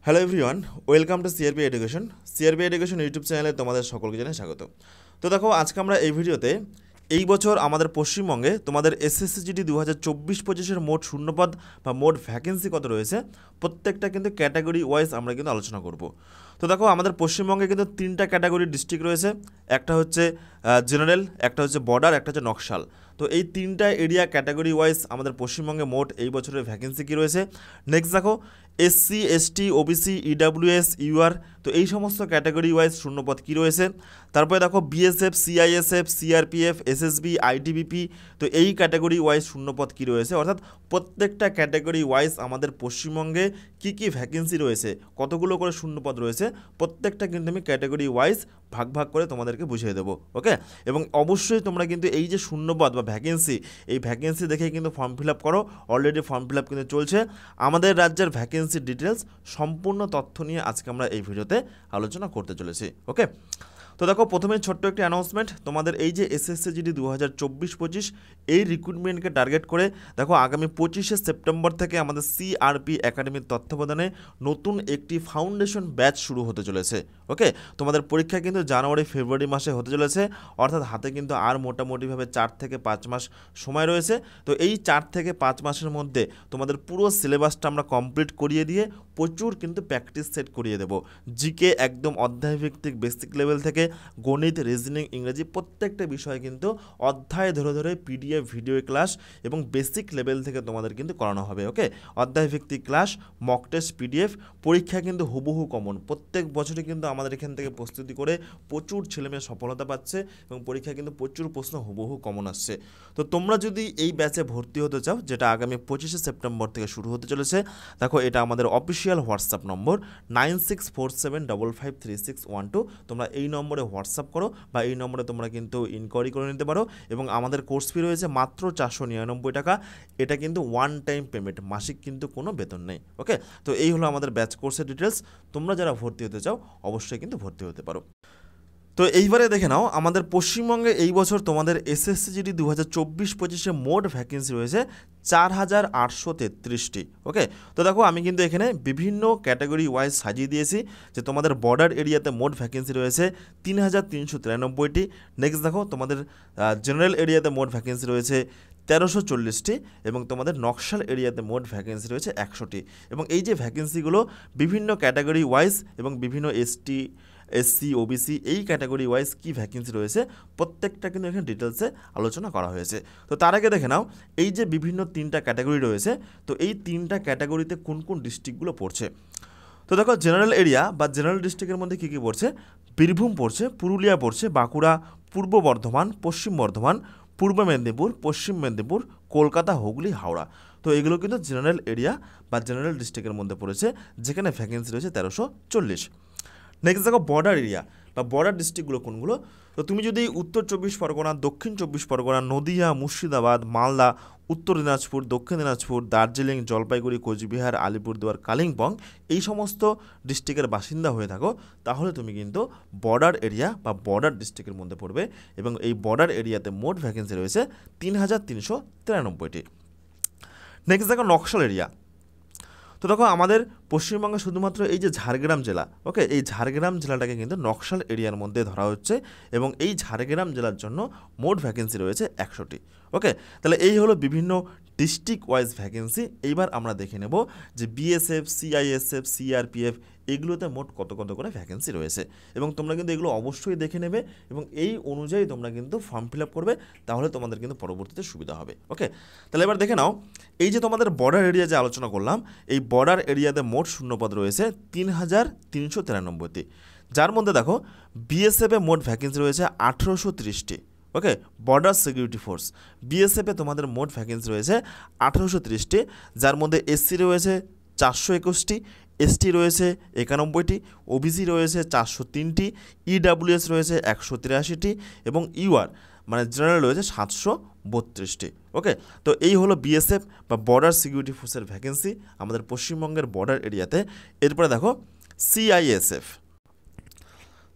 Hello everyone, welcome to CRP education. CRP education YouTube চ্যানেলে তোমাদের সকলকে জানাই স্বাগত। তো দেখো, আজকে আমরা এই ভিডিওতে এই বছর আমাদের পশ্চিমবঙ্গে তোমাদের এসএসসি জিডি 2024-25-এর মোট শূন্যপদ বা মোট ভ্যাকেন্সি কত রয়েছে প্রত্যেকটা কিন্তু ক্যাটাগরি ওয়াইজ আমরা কিন্তু আলোচনা করব। তো দেখো, আমাদের পশ্চিমবঙ্গে কিন্তু তিনটা ক্যাটাগরির ডিস্ট্রিক্ট রয়েছে। একটা হচ্ছে জেনারেল, একটা হচ্ছে বর্ডার, একটা হচ্ছে নকশাল। তো এই তিনটা এরিয়া ক্যাটাগরি ওয়াইজ আমাদের পশ্চিমবঙ্গে মোট এই বছরের ভ্যাকেন্সি কী রয়েছে। নেক্সট দেখো, SC, ST, OBC, EWS, UR, তো এই সমস্ত ক্যাটাগরি ওয়াইজ শূন্যপদ কী রয়েছে। তারপরে দেখো BSF, CISF, CRPF, SSB, ITBP, তো এই ক্যাটাগরি ওয়াইজ শূন্যপদ কী রয়েছে, অর্থাৎ প্রত্যেকটা ক্যাটাগরি ওয়াইজ আমাদের পশ্চিমবঙ্গে কী কী ভ্যাকেন্সি রয়েছে, কতগুলো করে শূন্যপদ রয়েছে, প্রত্যেকটা কিন্তু আমি ক্যাটাগরি ওয়াইজ ভাগ ভাগ করে তোমাদেরকে বুঝিয়ে দেবো। ওকে, এবং অবশ্যই তোমরা কিন্তু এই যে শূন্যপদ বা ভ্যাকেন্সি, এই ভ্যাকেন্সি দেখেই কিন্তু ফর্ম ফিল আপ করো। অলরেডি ফর্ম ফিল আপ কিন্তু চলছে। আমাদের রাজ্যের ভ্যাকেন্সির ডিটেলস সম্পূর্ণ তথ্য নিয়ে আজকে আমরা এই ভিডিওতে আলোচনা করতে চলেছি। ওকে, তো দেখো, প্রথমে ছোট্ট একটি অ্যানাউন্সমেন্ট। তোমাদের এই যে এসএসসি জিডি 2024-25 এই রিক্রুটমেন্টকে টার্গেট করে দেখো, আগামী 25শে সেপ্টেম্বর থেকে আমাদের সিআরপি একাডেমির তত্ত্বাবধানে নতুন একটি ফাউন্ডেশন ব্যাচ শুরু হতে চলেছে। ওকে, তোমাদের পরীক্ষা কিন্তু জানুয়ারি ফেব্রুয়ারি মাসে হতে চলেছে, অর্থাৎ হাতে কিন্তু আর মোটামুটিভাবে 4 থেকে 5 মাস সময় রয়েছে। তো এই 4 থেকে 5 মাসের মধ্যে তোমাদের পুরো সিলেবাসটা আমরা কমপ্লিট করিয়ে দিয়ে প্রচুর কিন্তু প্র্যাকটিস সেট করিয়ে দেবো। জিকে একদম অধ্যায়ভিত্তিক বেসিক লেভেল থেকে গণিত, রিজনিং, ইংরেজি প্রত্যেকটা বিষয় কিন্তু অধ্যায় ধরে ধরে পিডিএফ ভিডিও ক্লাস এবং বেসিক লেভেল থেকে তোমাদের কিন্তু করানো হবে। ওকে, অধ্যায়ভিত্তিক ক্লাস, মক টেস্ট, পিডিএফ, পরীক্ষা কিন্তু হুবহু কমন। প্রত্যেক বছরই কিন্তু আমাদের এখান থেকে প্রস্তুতি করে প্রচুর ছেলেমেয়ে সফলতা পাচ্ছে এবং পরীক্ষা কিন্তু প্রচুর প্রশ্ন হুবহু কমন আসছে। তো তোমরা যদি এই ব্যাচে ভর্তি হতে চাও, যেটা আগামী 25শে সেপ্টেম্বর থেকে শুরু হতে চলেছে, দেখো এটা আমাদের অফিসিয়াল হোয়াটসঅ্যাপ নম্বর 9647553612। তোমরা এই নম্বরে হোয়াটসঅ্যাপ করো বা এই নম্বরে তোমরা কিন্তু ইনকোয়ারি করে নিতে পারো। এবং আমাদের কোর্স ফি রয়েছে মাত্র 499 টাকা। এটা কিন্তু ওয়ান টাইম পেমেন্ট, মাসিক কিন্তু কোনো বেতন নেই। ওকে, তো এই হলো আমাদের ব্যাচ কোর্সের ডিটেলস। তোমরা যারা ভর্তি হতে চাও অবশ্যই কিন্তু ভর্তি হতে পারো। তো এইবারে দেখে নাও, আমাদের পশ্চিমবঙ্গে এই বছর তোমাদের এসএসসি জিডি 2024-25-এ মোট ভ্যাকেন্সি রয়েছে 4833টি। ওকে, তো দেখো, আমি কিন্তু এখানে বিভিন্ন ক্যাটাগরি ওয়াইজ সাজিয়ে দিয়েছি যে তোমাদের বর্ডার এরিয়াতে মোট ভ্যাকেন্সি রয়েছে 3393টি। নেক্সট দেখো, তোমাদের জেনারেল এরিয়াতে মোট ভ্যাকেন্সি রয়েছে 1340টি এবং তোমাদের নকশাল এরিয়াতে মোট ভ্যাকেন্সি রয়েছে 100টি। এবং এই যে ভ্যাকেন্সিগুলো বিভিন্ন ক্যাটাগরি ওয়াইজ এবং বিভিন্ন এসটি, এসসি, ওবিসি এই ক্যাটাগরি ওয়াইজ কী ভ্যাকেন্সি রয়েছে প্রত্যেকটা কিন্তু এখানে ডিটেলসে আলোচনা করা হয়েছে। তো তার আগে দেখে নাও, এই যে বিভিন্ন তিনটা ক্যাটাগরি রয়েছে, তো এই তিনটা ক্যাটাগরিতে কোন কোন ডিস্ট্রিক্টগুলো পড়ছে। তো দেখো, জেনারেল এরিয়া বা জেনারেল ডিস্ট্রিক্টের মধ্যে কী কী পড়ছে, বীরভূম পড়ছে, পুরুলিয়া পড়ছে, বাঁকুড়া, পূর্ব বর্ধমান, পশ্চিম বর্ধমান, পূর্ব মেদিনীপুর, পশ্চিম মেদিনীপুর, কলকাতা, হুগলি, হাওড়া। তো এগুলো কিন্তু জেনারেল এরিয়া বা জেনারেল ডিস্ট্রিক্টের মধ্যে পড়েছে, যেখানে ভ্যাকেন্সি রয়েছে 1340। নেক্সট দেখো, বর্ডার এরিয়া বা বর্ডার ডিস্ট্রিক্টগুলো কোনগুলো। তো তুমি যদি উত্তর 24 পরগনা, দক্ষিণ 24 পরগনা, নদিয়া, মুর্শিদাবাদ, মালদা, উত্তর দিনাজপুর, দক্ষিণ দিনাজপুর, দার্জিলিং, জলপাইগুড়ি, কোচবিহার, আলিপুরদুয়ার, কালিম্পং এই সমস্ত ডিস্ট্রিক্টের বাসিন্দা হয়ে থাকো, তাহলে তুমি কিন্তু বর্ডার এরিয়া বা বর্ডার ডিস্ট্রিক্টের মধ্যে পড়বে। এবং এই বর্ডার এরিয়াতে মোট ভ্যাকেন্সি রয়েছে 3393টি। নেক্সট দেখো, নকশাল এরিয়া। তো দেখো, আমাদের পশ্চিমবঙ্গে শুধুমাত্র এই যে ঝাড়গ্রাম জেলা, ওকে, এই ঝাড়গ্রাম জেলাটাকে কিন্তু নকশাল এরিয়ার মধ্যে ধরা হচ্ছে এবং এই ঝাড়গ্রাম জেলার জন্য মোট ভ্যাকেন্সি রয়েছে 100টি। ওকে, তাহলে এই হলো বিভিন্ন ডিস্ট্রিক্ট ওয়াইজ ভ্যাকেন্সি। এইবার আমরা দেখে নেব যে বিএসএফ, সিআইএসএফ, সিআরপিএফ এগুলোতে মোট কত কত করে ভ্যাকেন্সি রয়েছে। এবং তোমরা কিন্তু এগুলো অবশ্যই দেখে নেবে এবং এই অনুযায়ী তোমরা কিন্তু ফর্ম ফিল আপ করবে, তাহলে তোমাদের কিন্তু পরবর্তীতে সুবিধা হবে। ওকে, তাহলে এবার দেখে নাও, এই যে তোমাদের বর্ডার এরিয়া যে আলোচনা করলাম, এই বর্ডার এরিয়াতে মোট শূন্যপদ রয়েছে 3393টি। যার মধ্যে দেখো, বিএসএফে মোট ভ্যাকেন্সি রয়েছে 1830টি। ওকে, বর্ডার সিকিউরিটি ফোর্স, বিএসএফে তোমাদের মোট ভ্যাকেন্সি রয়েছে 1830টি, যার মধ্যে এসসি রয়েছে 421টি, এসটি রয়েছে 91টি, ওবিসি রয়েছে 403টি, ইডাব্লিউএস রয়েছে 183টি এবং ইউআর মানে জেনারেল রয়েছে 732টি। ওকে, তো এই হলো বিএসএফ বা বর্ডার সিকিউরিটি ফোর্সের ভ্যাকেন্সি আমাদের পশ্চিমবঙ্গের বর্ডার এরিয়াতে। এরপরে দেখো সিআইএসএফ।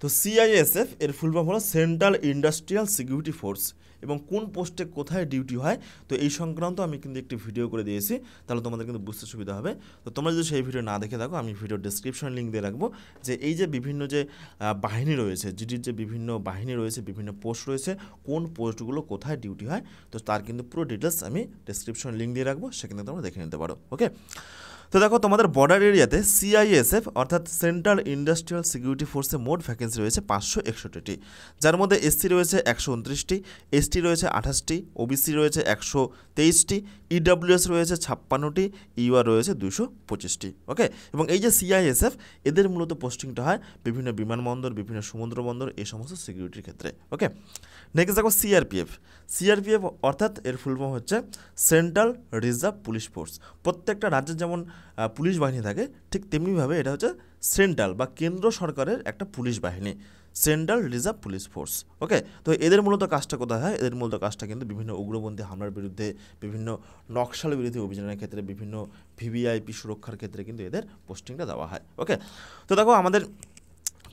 তো সিআইএসএফ এর ফুল ফর্ম হলো সেন্ট্রাল ইন্ডাস্ট্রিয়াল সিকিউরিটি ফোর্স এবং কোন পোস্টে কোথায় ডিউটি হয়, তো এই সংক্রান্ত আমি কিন্তু একটি ভিডিও করে দিয়েছি, তাহলে তোমাদের কিন্তু বুঝতে সুবিধা হবে। তো তোমরা যদি সেই ভিডিও না দেখে থাকো, আমি ভিডিও ডেসক্রিপশন লিঙ্ক দিয়ে রাখবো, যে এই যে বিভিন্ন যে বাহিনী রয়েছে, জিডির যে বিভিন্ন বাহিনী রয়েছে, বিভিন্ন পোস্ট রয়েছে, কোন পোস্টগুলো কোথায় ডিউটি হয়, তো তার কিন্তু পুরো ডিটেলস আমি ডেসক্রিপশন লিঙ্ক দিয়ে রাখবো, সেখানে তোমরা দেখে নিতে পারো। ওকে, তো দেখো তোমাদের বর্ডার এরিয়াতে সিআইএসএফ অর্থাৎ সেন্ট্রাল ইন্ডাস্ট্রিয়াল সিকিউরিটি ফোর্সে মোট ভ্যাকেন্সি রয়েছে 561টি, যার মধ্যে এসসি রয়েছে 129টি, এসটি রয়েছে 28টি, ওবিসি রয়েছে 123টি, ইডব্লিউএস রয়েছে 56টি, ইউআর রয়েছে 225টি। ওকে, এবং এই যে সিআইএসএফ, এদের মূলত পোস্টিংটা হয় বিভিন্ন বিমানবন্দর, বিভিন্ন সমুদ্র বন্দর, এই সমস্ত সিকিউরিটির ক্ষেত্রে। ওকে, নেক্সট দেখো সিআরপিএফ। সিআরপিএফ অর্থাৎ এর ফুল ফর্ম হচ্ছে সেন্ট্রাল রিজার্ভ পুলিশ ফোর্স। প্রত্যেকটা রাজ্যের যেমন পুলিশ বাহিনী থাকে, ঠিক তেমনিভাবে এটা হচ্ছে সেন্ট্রাল বা কেন্দ্র সরকারের একটা পুলিশ বাহিনী, সেন্ট্রাল রিজার্ভ পুলিশ ফোর্স। ওকে, তো এদের মূলত কাজটা কোথায় হয়? এদের মূলত কাজটা কিন্তু বিভিন্ন উগ্রপন্থী হামলার বিরুদ্ধে, বিভিন্ন নকশাল বিরোধী অভিযানের ক্ষেত্রে, বিভিন্ন ভিভিআইপি সুরক্ষার ক্ষেত্রে কিন্তু এদের পোস্টিংটা দেওয়া হয়। ওকে, তো দেখো আমাদের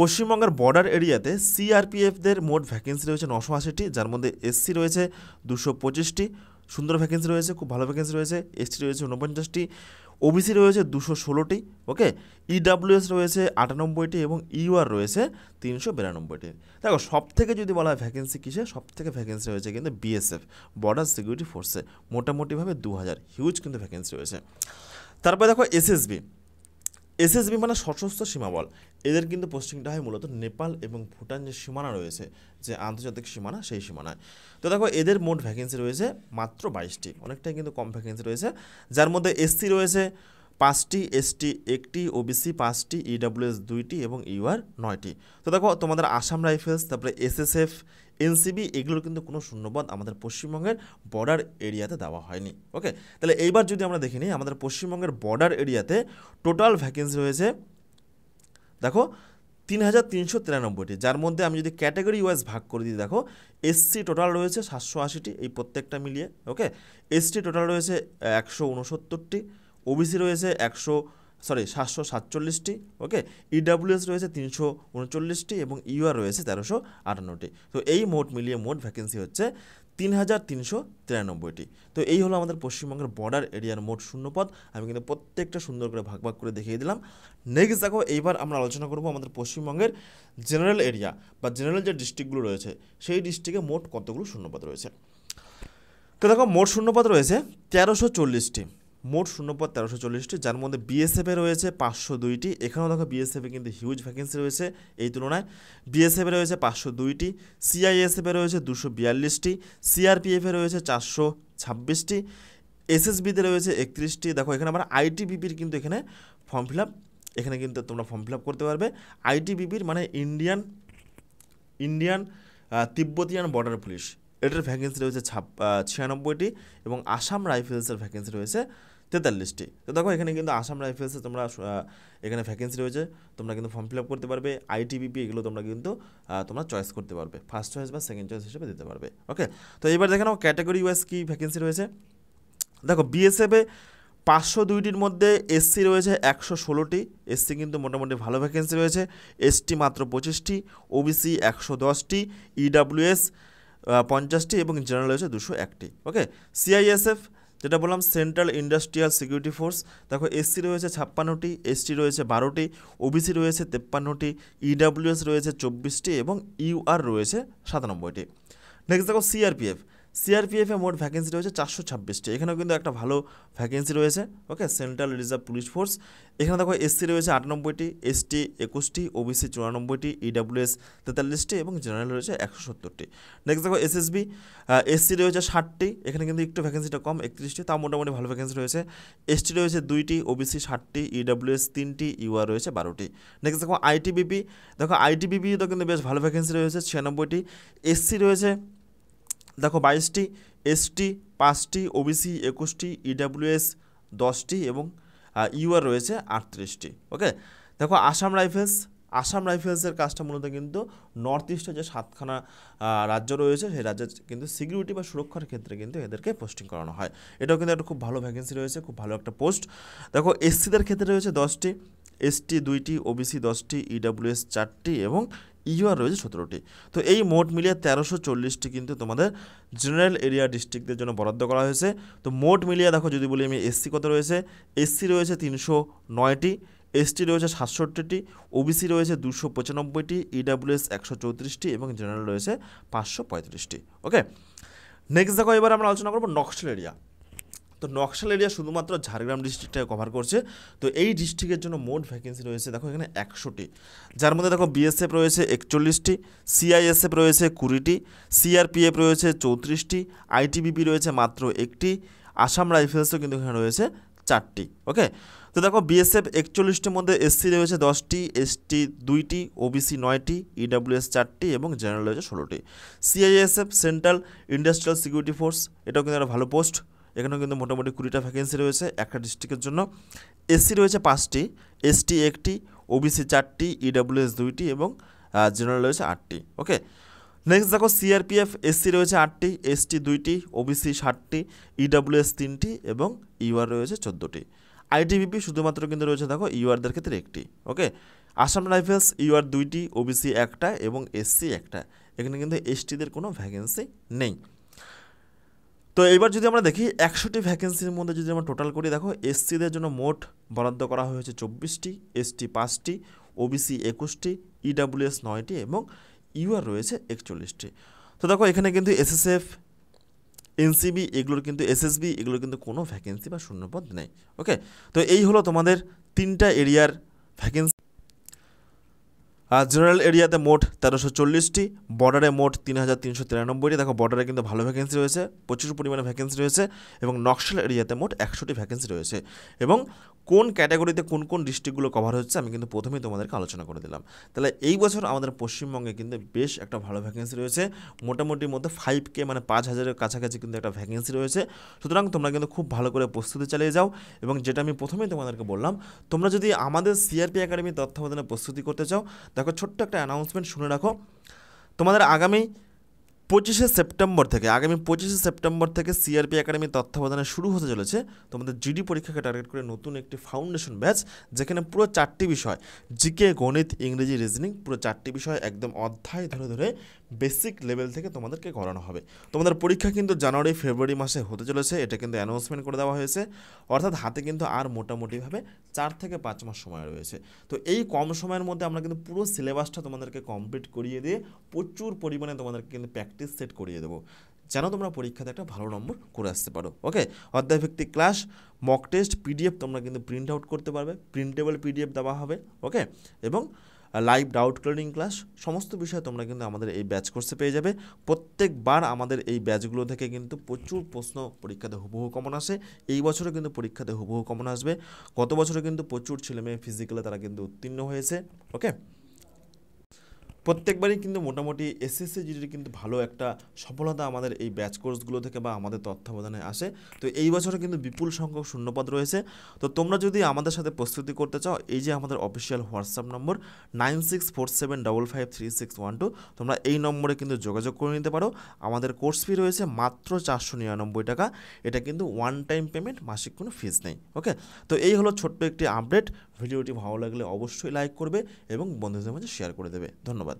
পশ্চিমবঙ্গের বর্ডার এরিয়াতে সিআরপিএফদের মোট ভ্যাকেন্সি রয়েছে 980টি, যার মধ্যে এসসি রয়েছে 225টি, সুন্দর ভ্যাকেন্সি রয়েছে, খুব ভালো ভ্যাকেন্সি রয়েছে। এসটি রয়েছে 49টি, ওবিসি রয়েছে 216টি। ওকে, ইডব্লিউএস রয়েছে 98টি এবং ইউআর রয়েছে 392টি। দেখো সব থেকে যদি বলা হয় ভ্যাকেন্সি কিসে, সব থেকে ভ্যাকেন্সি রয়েছে কিন্তু বিএসএফ, বর্ডার সিকিউরিটি ফোর্সে, মোটামুটিভাবে 2000, হিউজ কিন্তু ভ্যাকেন্সি রয়েছে। তারপরে দেখো এসএসবি। এসএসবি মানে সশস্ত্র সীমাবল, এদের কিন্তু পোস্টিংটা হয় মূলত নেপাল এবং ভুটান যে সীমানা রয়েছে, যে আন্তর্জাতিক সীমানা, সেই সীমানায়। তো দেখো এদের মোট ভ্যাকেন্সি রয়েছে মাত্র 22টি, অনেকটাই কিন্তু কম ভ্যাকেন্সি রয়েছে, যার মধ্যে এসসি রয়েছে 5টি, এসটি 1টি, ওবিসি 5টি, ইডব্লিউএস 2টি এবং ইউআর 9টি। তো দেখো তোমাদের আসাম রাইফেলস, তারপরে এসএসএফ, এনসিবি, এগুলোর কিন্তু কোনো শূন্যপদ আমাদের পশ্চিমবঙ্গের বর্ডার এরিয়াতে দেওয়া হয়নি। ওকে, তাহলে এইবার যদি আমরা দেখে নিই, আমাদের পশ্চিমবঙ্গের বর্ডার এরিয়াতে টোটাল ভ্যাকেন্সি রয়েছে দেখো 3393টি, যার মধ্যে আমি যদি ক্যাটাগরি ওয়াইজ ভাগ করে দিই, দেখো এসসি টোটাল রয়েছে 780টি, এই প্রত্যেকটা মিলিয়ে। ওকে, এসটি টোটাল রয়েছে 169টি, ওবিসি রয়েছে 747টি। ওকে, ইডব্লিউএস রয়েছে 339টি এবং ইউআর রয়েছে 1358টি। তো এই মোট মিলিয়ে মোট ভ্যাকেন্সি হচ্ছে 3393টি। তো এই হলো আমাদের পশ্চিমবঙ্গের বর্ডার এরিয়ার মোট শূন্যপদ। আমি কিন্তু প্রত্যেকটা সুন্দর করে ভাগ ভাগ করে দেখিয়ে দিলাম। নেক্সট দেখো, এইবার আমরা আলোচনা করব আমাদের পশ্চিমবঙ্গের জেনারেল এরিয়া বা জেনারেল যে ডিস্ট্রিক্টগুলো রয়েছে, সেই ডিস্ট্রিক্টে মোট কতগুলো শূন্যপদ রয়েছে। তো দেখো মোট শূন্যপদ রয়েছে 1340টি, মোট শূন্যপদ 1340টি, যার মধ্যে বিএসএফে রয়েছে 502টি। এখানেও দেখো বিএসএফে কিন্তু হিউজ ভ্যাকেন্সি রয়েছে এই তুলনায়। বিএসএফে রয়েছে 502টি, সিআইএসএফে রয়েছে 242টি, সিআরপিএফে রয়েছে 426টি, এসএসবিতে রয়েছে 31টি। দেখো এখানে আমরা আইটিবিপির কিন্তু এখানে ফর্ম ফিল আপ, এখানে কিন্তু তোমরা ফর্ম ফিল আপ করতে পারবে। আইটিবিপির মানে ইন্ডিয়ান তিব্বতিয়ান বর্ডার পুলিশ, এটার ভ্যাকেন্সি রয়েছে 96টি এবং আসাম রাইফেলসের ভ্যাকেন্সি রয়েছে 43টি। তো দেখো এখানে কিন্তু আসাম রাইফেলসে তোমরা এখানে ভ্যাকেন্সি রয়েছে, তোমরা কিন্তু ফর্ম ফিল আপ করতে পারবে। আইটিবিপি এগুলো তোমরা কিন্তু তোমরা চয়েস করতে পারবে, ফার্স্ট চয়েস বা সেকেন্ড চয়েস হিসেবে দিতে পারবে। ওকে, তো এবার দেখে নাও ক্যাটাগরি ওয়াইজ কী ভ্যাকেন্সি রয়েছে। দেখো বিএসএফে 502টির মধ্যে এসসি রয়েছে 116টি, এসসি কিন্তু মোটামুটি ভালো ভ্যাকেন্সি রয়েছে। এসটি মাত্র 25টি, ওবিসি 110টি, ইডব্লিউএস 50টি এবং জেনারেল রয়েছে 201টি। ওকে, সিআইএসএফ যেটা বললাম সেন্ট্রাল ইন্ডাস্ট্রিয়াল সিকিউরিটি ফোর্স, দেখো এসসি রয়েছে 56টি, এসটি রয়েছে 12টি, ওবিসি রয়েছে 53টি, ইডব্লিউএস রয়েছে 24টি এবং ইউআর রয়েছে 97টি। নেক্সট দেখো সিআরপিএফে মোট ভ্যাকেন্সি রয়েছে 426টি, এখানেও কিন্তু একটা ভালো ভ্যাকেন্সি রয়েছে। ওকে, সেন্ট্রাল রিজার্ভ পুলিশ ফোর্স, এখানে দেখো এসসি রয়েছে 98টি, এসটি 21টি, ওবিসি 94টি, ইডব্লিউএস 43টি এবং জেনারেল রয়েছে 170টি। নেক্সট দেখো এসএসবি, এসসি রয়েছে 60টি, এখানে কিন্তু একটু ভ্যাকেন্সিটা কম 31টি, তাও মোটামুটি ভালো ভ্যাকেন্সি রয়েছে। এসটি রয়েছে 2টি, ওবিসি 60টি, ইডব্লিউএস 3টি, ইউআর রয়েছে 12টি। নেক্সট দেখো আইটিবিপি, দেখো আইটিবিপিতে কিন্তু বেশ ভালো ভ্যাকেন্সি রয়েছে 96টি, এসসি রয়েছে দেখো 22টি, এসটি 5টি, ওবিসি 21টি, ইডব্লিউএস 10টি এবং ইউআর রয়েছে 38টি। ওকে, দেখো আসাম রাইফেলসের কাজটা মূলত কিন্তু নর্থ ইস্টে যে 7খানা রাজ্য রয়েছে, সেই রাজ্যের কিন্তু সিকিউরিটি বা সুরক্ষার ক্ষেত্রে কিন্তু এদেরকে পোস্টিং করানো হয়। এটাও কিন্তু একটা খুব ভালো ভ্যাকেন্সি রয়েছে, খুব ভালো একটা পোস্ট। দেখো এসসিদের ক্ষেত্রে রয়েছে 10টি, এসটি 2টি, ওবিসি 10টি, ইডব্লিউএস 4টি এবং ইউআর রয়েছে 17টি। তো এই মোট মিলিয়ে 1340টি কিন্তু তোমাদের জেনারেল এরিয়া ডিস্ট্রিক্টদের জন্য বরাদ্দ করা হয়েছে। তো মোট মিলিয়ে দেখো যদি বলি আমি এসসি কত রয়েছে, এসসি রয়েছে 309টি, এসটি রয়েছে 67টি, ওবিসি রয়েছে 295টি, ইডাব্লিউএস 134টি এবং জেনারেল রয়েছে 535টি। ওকে, নেক্সট দেখো এবার আমরা আলোচনা করবো নকশাল এরিয়া। তো নকশাল এরিয়া শুধুমাত্র ঝাড়গ্রাম ডিস্ট্রিক্টটাকে কভার করছে। তো এই ডিস্ট্রিক্টের জন্য মোট ভ্যাকেন্সি রয়েছে দেখো এখানে 100টি, যার মধ্যে দেখো বিএসএফ রয়েছে 41টি, সিআইএসএফ রয়েছে 20টি, সিআরপিএফ রয়েছে 34টি, আইটিবিপি রয়েছে মাত্র 1টি, আসাম রাইফেলসও কিন্তু এখানে রয়েছে 4টি। ওকে, তো দেখো বিএসএফ 41টির মধ্যে এসসি রয়েছে 10টি, এসটি 2টি, ওবিসি 9টি, ইডাব্লিউএস 4টি এবং জেনারেল রয়েছে 16টি। CISF central industrial security force, এটাও কিন্তু একটা ভালো পোস্ট, এখানেও কিন্তু মোটামুটি 20টা ভ্যাকেন্সি রয়েছে একটা ডিস্ট্রিক্টের জন্য। এসসি রয়েছে 5টি, এসটি 1টি, ওবিসি 4টি, ইডাব্লিউএস 2টি এবং জেনারেল রয়েছে 8টি। ওকে, নেক্সট দেখো সিআরপিএফ এসসি রয়েছে 8টি, এসটি 2টি, ওবিসি 60টি, ইডাব্লিউএস 3টি এবং ইউআর রয়েছে 14টি। আইটিবিপি শুধুমাত্র কিন্তু রয়েছে দেখো ইউআরদের ক্ষেত্রে 1টি। ওকে, আসাম রাইফেলস ইউআর 2টি, ওবিসি 1টা এবং এসসি 1টা, এখানে কিন্তু এসটিদের কোনো ভ্যাকেন্সি নেই। তো এবার যদি আমরা দেখি 100টি ভ্যাকেন্সির মধ্যে যদি আমরা টোটাল করি, দেখো এসসিদের জন্য মোট বরাদ্দ করা হয়েছে 24টি, এসটি 5টি, ওবিসি 21টি, ইডাব্লিউএস 9টি এবং ইউআর রয়েছে 41টি। তো দেখো এখানে কিন্তু এসএসএফ, এনসিবি এগুলোর কিন্তু, এসএসবি এগুলোর কিন্তু কোনো ভ্যাকেন্সি বা শূন্যপদ নেই। ওকে, তো এই হলো তোমাদের 3টা এরিয়ার ভ্যাকেন্সি। জেনারেল এরিয়াতে মোট 1340টি, বর্ডারে মোট 3393টি। দেখো বর্ডারে কিন্তু ভালো ভ্যাকেন্সি রয়েছে, প্রচুর পরিমাণে ভ্যাকেন্সি রয়েছে এবং নকশাল এরিয়াতে মোট 100টি ভ্যাকেন্সি রয়েছে। এবং কোন ক্যাটাগরিতে কোন কোন ডিস্ট্রিক্টগুলো কভার হচ্ছে আমি কিন্তু প্রথমেই তোমাদেরকে আলোচনা করে দিলাম। তাহলে এই বছর আমাদের পশ্চিমবঙ্গে কিন্তু বেশ একটা ভালো ভ্যাকেন্সি রয়েছে, মোটামুটির মধ্যে 5K মানে 5000-এর কাছাকাছি কিন্তু একটা ভ্যাকেন্সি রয়েছে। সুতরাং তোমরা কিন্তু খুব ভালো করে প্রস্তুতি চালিয়ে যাও। এবং যেটা আমি প্রথমেই তোমাদেরকে বললাম, তোমরা যদি আমাদের সিআরপি একাডেমি তত্ত্বাবধানে প্রস্তুতি করতে চাও, দেখো ছোট্ট একটা অ্যানাউন্সমেন্ট শুনে রাখো। তোমাদের আগামী 25শে সেপ্টেম্বর থেকে সিআরপি একাডেমি তত্ত্বাবধানে শুরু হতে চলেছে তোমাদের জিডি পরীক্ষাকে টার্গেট করে নতুন একটি ফাউন্ডেশন ব্যাচ, যেখানে পুরো 4টি বিষয়, জিকে, গণিত, ইংরেজি, রিজনিং, পুরো 4টি বিষয় একদম অধ্যায় ধরে ধরে বেসিক লেভেল থেকে তোমাদেরকে করানো হবে। তোমাদের পরীক্ষা কিন্তু জানুয়ারি ফেব্রুয়ারি মাসে হতে চলেছে, এটা কিন্তু অ্যানাউন্সমেন্ট করে দেওয়া হয়েছে। অর্থাৎ হাতে কিন্তু আর মোটামুটিভাবে 4 থেকে 5 মাস সময় রয়েছে। তো এই কম সময়ের মধ্যে আমরা কিন্তু পুরো সিলেবাসটা তোমাদেরকে কমপ্লিট করিয়ে দিয়ে প্রচুর পরিমাণে তোমাদেরকে কিন্তু প্র্যাকটিস সেট করিয়ে দেবো, যেন তোমরা পরীক্ষাতে একটা ভালো নম্বর করে আসতে পারো। ওকে, অধ্যায়ভিত্তিক ক্লাস, মক টেস্ট, পিডিএফ তোমরা কিন্তু প্রিন্ট আউট করতে পারবে, প্রিন্টেবল পিডিএফ দেওয়া হবে। ওকে, এবং লাইভ ডাউট ক্লিয়ারিং ক্লাস, সমস্ত বিষয় তোমরা কিন্তু আমাদের এই ব্যাচ কোর্সে পেয়ে যাবে। প্রত্যেকবার আমাদের এই ব্যাচগুলো থেকে কিন্তু প্রচুর প্রশ্ন পরীক্ষাতে হুবহু কমন আসে। এই বছরও কিন্তু পরীক্ষাতে হুবহু কমন আসবে। গত বছরে কিন্তু প্রচুর ছেলেমেয়ে ফিজিক্যালে তারা কিন্তু উত্তীর্ণ হয়েছে। ওকে, প্রত্যেকবারই কিন্তু মোটামুটি এসএসসি জিডির কিন্তু ভালো একটা সফলতা আমাদের এই ব্যাচ কোর্সগুলো থেকে বা আমাদের তত্ত্বাবধানে আসে। তো এই বছরে কিন্তু বিপুল সংখ্যক শূন্যপদ রয়েছে। তো তোমরা যদি আমাদের সাথে প্রস্তুতি করতে চাও, এই যে আমাদের অফিসিয়াল হোয়াটসঅ্যাপ নম্বর 9647553612, তোমরা এই নম্বরে কিন্তু যোগাযোগ করে নিতে পারো। আমাদের কোর্স ফি রয়েছে মাত্র 499 টাকা, এটা কিন্তু ওয়ান টাইম পেমেন্ট, মাসিক কোনো ফিজ নেই। ওকে, তো এই হলো ছোট্ট একটি আপডেট। ভিডিওটি ভালো লাগলে অবশ্যই লাইক করবে এবং বন্ধুদের মাঝে শেয়ার করে দেবে। ধন্যবাদ।